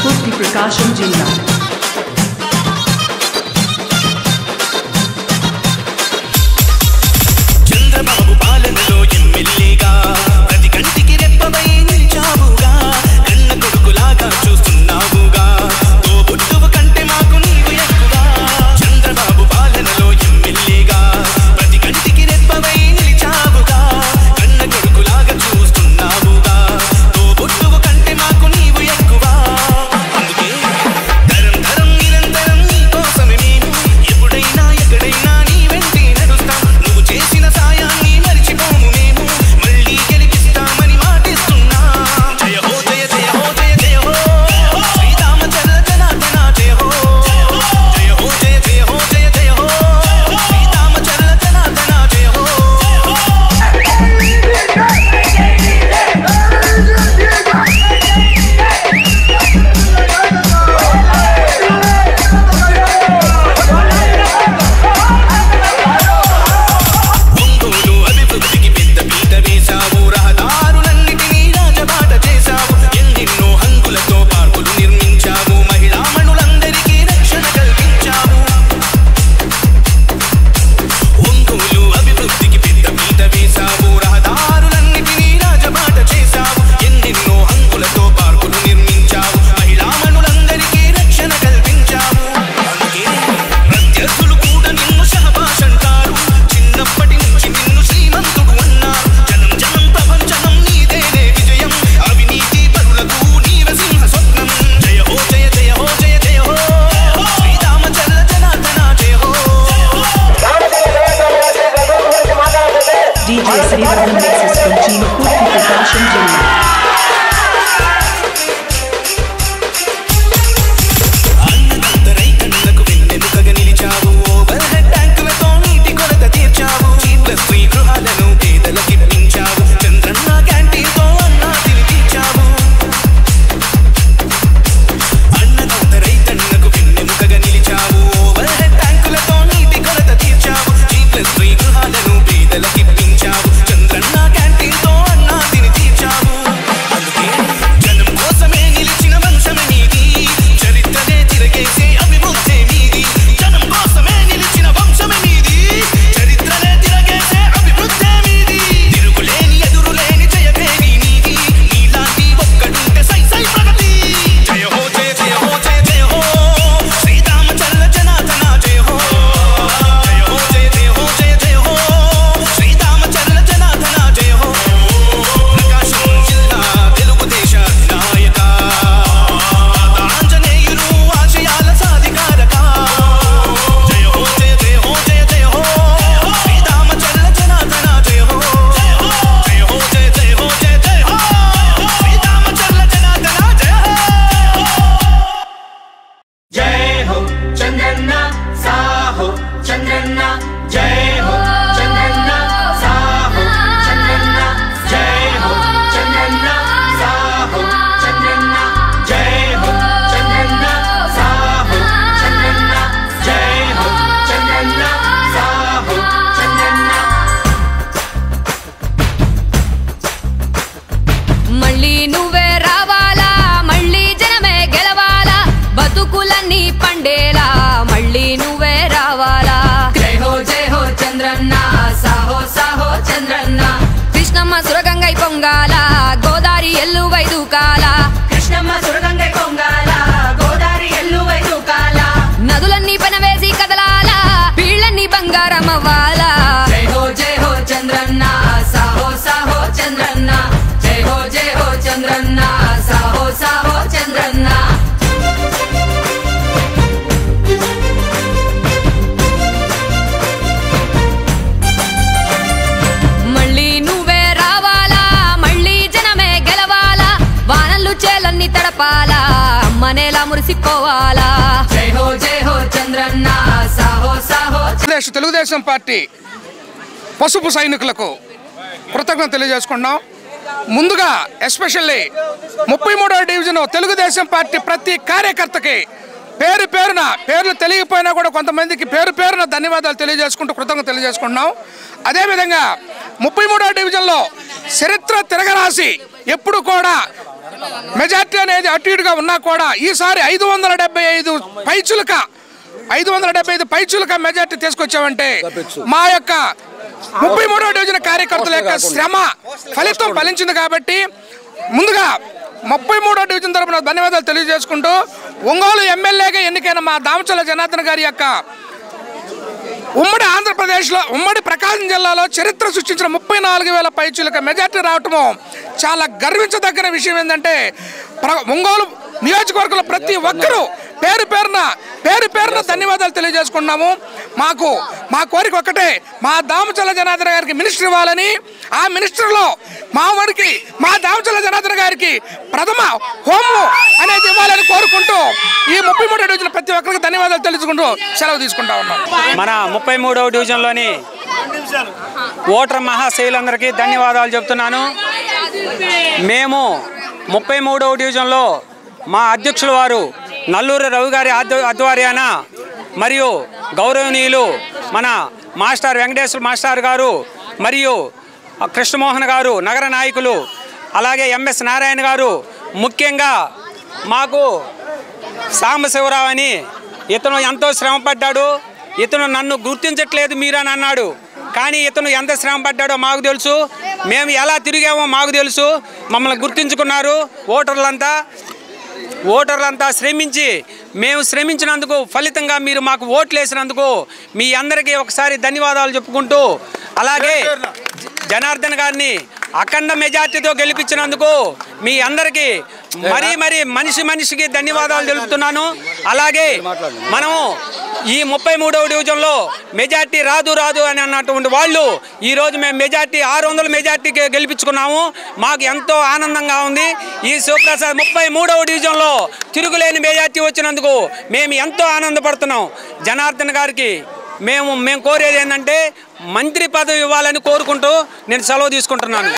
పూర్తి ప్రకాశం జిల్లా. చంద్రబాబు పాలనలో ఎమ్మెల్యేగా ప్రతి కంటికి రెప్పవై నిలిచావుగా, కన్న కొడుకులాగా చూస్తున్నావుగా, తోబుట్టువు కంటే మాకు నీవు ఎక్కువగా. చంద్రబాబు పాలనలో ఎమ్మెల్యేగా ప్రతి కంటికి రెప్పవై నిలిచావుగా, కన్న కొడుకులాగా చూస్తున్నావుగా, తోబుట్టువు కంటే మాకు నీవు ఎక్కువగా. అందుకే తరం తరం నిరంతరం నీ కోసమే మేము ఎప్పుడైనా ఎక్కడైనా నీ వెంటే నడుస్తాం. నువ్వు చేసిన సాయాన్ని మరిచిపోము మేము, మళ్ళీ గెలిపిస్తామని మాటిస్తున్నాం. జయ హో జయ జయ హో జయ జయ హో శ్రీరామచంద్ర జనార్దన జయ హో. జయ హో జయ జయ హో జయ జయ హో శ్రీరామచంద్ర జనార్దన జయ హో. ఒంగోలు అభివృద్ధికి పెద్ద పీట వేశావు, రహదారులన్నిటినీ రాజబాట చేశావు, ఎన్నెన్నో హంగులతో పార్కులు నిర్మించావు, మహిళామణులందరికీ రక్షణ కల్పించావు. ఒంగోలు అభివృద్ధికి పెద్ద పీట వేశావు, రహదారులన్నిటినీ రాజబాట చేశావు, ఎన్నెన్నో హంగులతో పార్కులు నిర్మించావు, మహిళామణులందరికీ రక్షణ కల్పించావు. అందుకే ప్రత్యర్థులు కూడా నిన్ను షహబాష్ అంటారు, చిన్నప్పటి నుంచి నిన్ను శ్రీమంతుడు అన్నారు. జనం జనం ప్రపంచనం నీదేనే విజయం, అవినీతి పరులకు నీవే సింహ స్వప్నం. జయ హో జయ జయ హో జయ జయ హో శ్రీరామచంద్ర జనార్దన జయ హో. DJ శ్రీవర్ధన్ మిక్సెస్ కొంచెం పూర్తి ప్రకాశం జిల్లా. అన్నదంతరై కళ్ళకు వెన్నెముకగా నిలిచావు, ఓవర్ హెడ్ ట్యాంకులతో నీటి కొరత తీర్చావు, G+3 గృహాలను పేదలకిప్పించావు, చంద్రన్న క్యాంటీన్తో అన్నా తినిపించావు. అన్నదంతరై కళ్ళకు వెన్నెముకగా నిలిచావు, ఓవర్ హెడ్ ట్యాంకులతో నీటి కొరత తీర్చావు, G+3 గృహాలను పేదలకిప్పించావు, చంద్రన్న క్యాంటీన్తో అన్నా తిని తీర్చావు. అందుకే జనం కోసమే నిలిచిన వంశమే నీది, చరిత్రనే తిరగేసే అభివృద్ధి మీది. జనం కోసమే నిలిచిన వంశమే మీది, చరిత్రనే తిరగేసే అభివృద్ధి మీది. తిరుగులేని ఎదురులేని జయభేరి నీది, నీలాంటి ఒక్కడుంటే సై సై ప్రగతి. జయ హో జయ జయ హో జయ జయ హో శ్రీరామచంద్ర జనార్దన జయ హో. జయ హో జయ జయ హో జయ జయ హో శ్రీరామచంద్ర జనార్దన జయ హో. ప్రకాశం జిల్లా తెలుగుదేశ నాయక, ఆంజనేయులు ఆశయాల సాధికారక. జయ హో జయ జయ హో జయ జయ హో శ్రీరామచంద్ర జనార్దన జయ హో. జయ హో జయ జయ హో జయ జయ హో శ్రీరామచంద్ర జనార్దన జయ హో. జై హో చంద్రన్న సాహో చంద్రన్న, జై హో చంద్రన్న సాహో చంద్రన్న, జై హో చంద్రన్న సాహో చంద్రన్న, జై హో చంద్రన్న సాహో చంద్రన్న, జై హో చంద్రన్న సాహో చంద్రన్న. మళ్ళీ నువ్వే రావాలా, మళ్ళీ జనమే గెలవాలా, బతుకులన్నీ పండేలా మళ్ళీ నువ్వే రావాలా. జై హో చంద్రన్న సాహో సాహో చంద్రన్న. కృష్ణమ్మ సురగంగై పొంగాల, గోదారి ఎల్లువై దూకాల, కృష్ణమ్మ సురగంగై పొంగాల, గోదారి ఎల్లువై దూకాల, నదులన్నీ పనవేసి కదలాల, పీళ్ళన్నీ బంగారం అవ్వాలా. జై హో చంద్రన్న సాహో సాహో చంద్రన్న, జై హో చంద్రన్న సాహో సాహో చంద్రన్న. మళ్ళీ నువ్వే రావాలా, మళ్ళీ జనమే గెలవాలా, వానలు చేలన్నీ తడపాలా, అమ్మనేలా మురిసిపోవాలా. జై హో చంద్రన్న సాహో సాహో. తెలుగుదేశం పార్టీ పసుపు సైనికులకు కృతజ్ఞత తెలియజేసుకున్నాం. ముందుగా ఎస్పెషల్లీ 33వ డివిజన్ తెలుగుదేశం పార్టీ ప్రతి కార్యకర్తకి పేరు పేరున పేర్లు తెలియకపోయినా కూడా కొంతమందికి పేరు పేరున ధన్యవాదాలు తెలియజేసుకుంటూ కృతజ్ఞత తెలియజేసుకుంటున్నాం. అదేవిధంగా 33వ డివిజన్లో చరిత్ర తిరగరాసి ఎప్పుడు కూడా మెజార్టీ అనేది అటు ఇటుగా ఉన్నా కూడా ఈసారి 575 పైచులక మెజార్టీ తీసుకొచ్చామంటే మా యొక్క 33వ డివిజన్ కార్యకర్తల యొక్క శ్రమ ఫలితం ఫలించింది. కాబట్టి ముందుగా 33వ డివిజన్ తరపున ధన్యవాదాలు తెలియజేసుకుంటూ ఒంగోలు ఎమ్మెల్యేగా ఎన్నికైన మా దామచల్ల జనార్దన్ గారి యొక్క ఉమ్మడి ఆంధ్రప్రదేశ్లో ఉమ్మడి ప్రకాశం జిల్లాలో చరిత్ర సృష్టించిన 34,000 పైచులక మెజార్టీ రావటము చాలా గర్వించదగిన విషయం. ఏంటంటే ఒంగోలు నియోజకవర్గంలో ప్రతి ఒక్కరూ పేరు పేరున ధన్యవాదాలు తెలియజేసుకున్నాము. మా కోరిక ఒక్కటే, మా దామచల్ల జనార్దన్ గారికి మినిస్టర్ ఇవ్వాలని, ఆ మినిస్టర్లో మా దామచల్ల జనార్దన్ గారికి ప్రథమ హోము అనేది ఇవ్వాలని కోరుకుంటూ ఈ 33వ డివిజన్ ప్రతి ఒక్కరికి ధన్యవాదాలు తెలుసుకుంటూ సెలవు తీసుకుంటా ఉన్నాం. మన 33వ డివిజన్లోని ఓటర్ మహాశైలందరికీ ధన్యవాదాలు చెప్తున్నాను. మేము 33వ డివిజన్లో మా అధ్యక్షుల వారు నల్లూరు రవి గారి ఆధ్వర్యాన మరియు గౌరవనీయులు మన మాస్టర్ వెంకటేశ్వర మాస్టర్ గారు మరియు కృష్ణమోహన్ గారు నగర నాయకులు, అలాగే ఎంఎస్ నారాయణ గారు, ముఖ్యంగా మాకు సాంబశివరావు అని ఇతను ఎంతో శ్రమపడ్డాడు. ఇతను నన్ను గుర్తించట్లేదు మీరని అన్నాడు, కానీ ఇతను ఎంత శ్రమ పడ్డాడో మాకు తెలుసు. మేము ఎలా తిరిగామో మాకు తెలుసు. మమ్మల్ని గుర్తించుకున్నారు ఓటర్లంతా శ్రమించి మేము శ్రమించినందుకు ఫలితంగా మీరు మాకు ఓట్లు వేసినందుకు మీ అందరికీ ఒకసారి ధన్యవాదాలు చెప్పుకుంటూ, అలాగే జనార్దన్ గారిని అఖండ మెజార్టీతో గెలిపించినందుకు మీ అందరికీ మరీ మనిషికి ధన్యవాదాలు తెలుపుతున్నాను. అలాగే మనము ఈ 33వ డివిజన్లో మెజార్టీ రాదు అని అన్నటువంటి వాళ్ళు ఈరోజు మేము మెజార్టీ 600 మెజార్టీకి గెలిపించుకున్నాము. మాకు ఎంతో ఆనందంగా ఉంది. ఈ శివప్రసాద్ 33వ డివిజన్లో తిరుగులేని మెజార్టీ వచ్చినందుకు మేము ఎంతో ఆనందపడుతున్నాం. జనార్దన్ గారికి మేము కోరేది ఏంటంటే మంత్రి పదవి ఇవ్వాలని కోరుకుంటూ నేను సెలవు తీసుకుంటున్నాను.